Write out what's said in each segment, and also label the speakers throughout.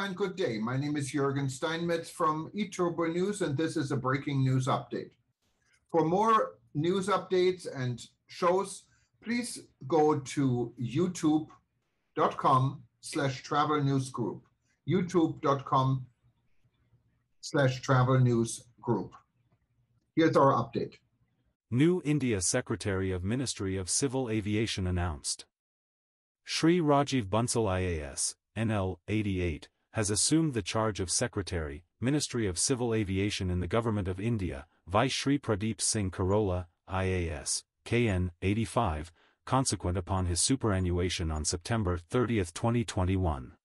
Speaker 1: and good day. My name is Jürgen Steinmetz from eTurboNews, and this is a breaking news update. For more news updates and shows, please go to youtube.com/travel news group. youtube.com/travel news group. Here's our update.
Speaker 2: New India Secretary of Ministry of Civil Aviation announced. Shri Rajiv Bansal IAS, NL, 88, has assumed the charge of Secretary, Ministry of Civil Aviation in the Government of India, Vice Shri Pradeep Singh Kharola, IAS, KN, 85, consequent upon his superannuation on September 30, 2021.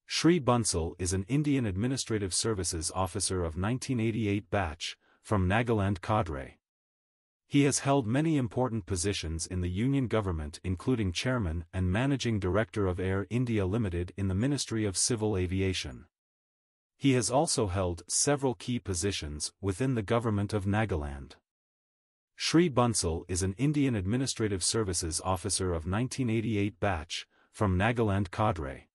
Speaker 2: Shri Bansal is an Indian Administrative Services Officer of 1988 batch, from Nagaland cadre. He has held many important positions in the Union Government, including Chairman and Managing Director of Air India Limited in the Ministry of Civil Aviation. He has also held several key positions within the Government of Nagaland. Shri Bansal is an Indian Administrative Services Officer of 1988 batch, from Nagaland cadre.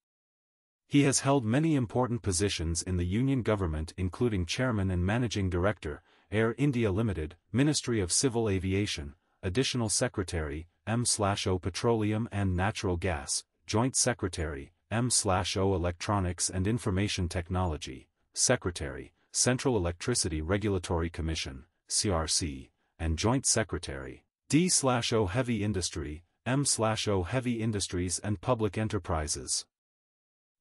Speaker 2: He has held many important positions in the Union Government, including Chairman and Managing Director, Air India Limited, Ministry of Civil Aviation, Additional Secretary, M/O Petroleum and Natural Gas, Joint Secretary, M/O Electronics and Information Technology, Secretary, Central Electricity Regulatory Commission, CRC, and Joint Secretary, D/O Heavy Industry, M/O Heavy Industries and Public Enterprises.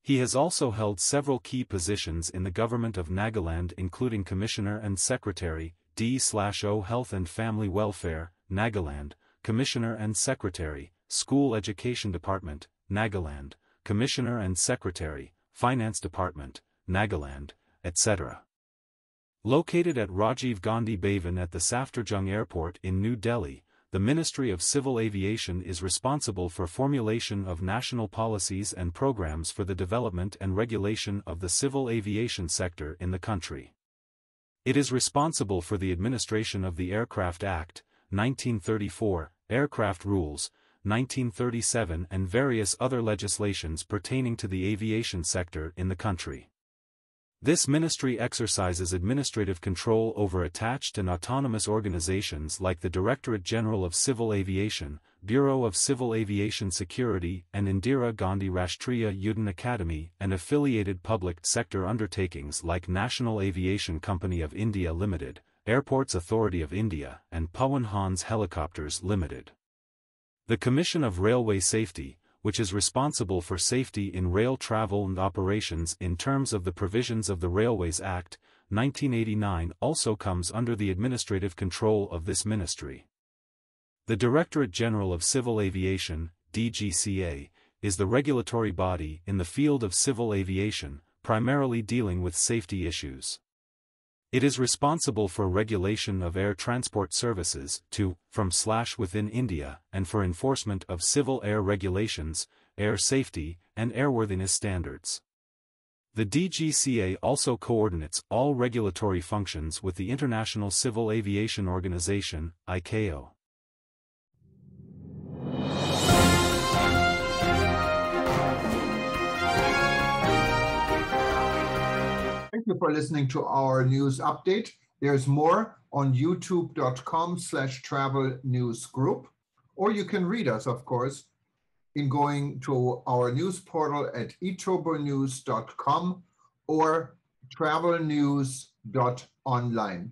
Speaker 2: He has also held several key positions in the Government of Nagaland, including Commissioner and Secretary, D/O Health and Family Welfare, Nagaland, Commissioner and Secretary, School Education Department, Nagaland, Commissioner and Secretary, Finance Department, Nagaland, etc. Located at Rajiv Gandhi Bhavan at the Safdarjung Airport in New Delhi, the Ministry of Civil Aviation is responsible for formulation of national policies and programs for the development and regulation of the civil aviation sector in the country. It is responsible for the administration of the Aircraft Act, 1934, Aircraft Rules, 1937 and various other legislations pertaining to the aviation sector in the country. This ministry exercises administrative control over attached and autonomous organizations like the Directorate General of Civil Aviation, Bureau of Civil Aviation Security and Indira Gandhi Rashtriya Udhan Academy and affiliated public sector undertakings like National Aviation Company of India Limited, Airports Authority of India and Pawan Hans Helicopters Limited. The Commission of Railway Safety, which is responsible for safety in rail travel and operations in terms of the provisions of the Railways Act, 1989, also comes under the administrative control of this ministry. The Directorate General of Civil Aviation, DGCA, is the regulatory body in the field of civil aviation, primarily dealing with safety issues. It is responsible for regulation of air transport services to, from/within India and for enforcement of civil air regulations, air safety, and airworthiness standards. The DGCA also coordinates all regulatory functions with the International Civil Aviation Organization, ICAO.
Speaker 1: Thank you for listening to our news update. There's more on youtube.com/travel news group, or you can read us, of course, in going to our news portal at eTurboNews.com or travelnews.online.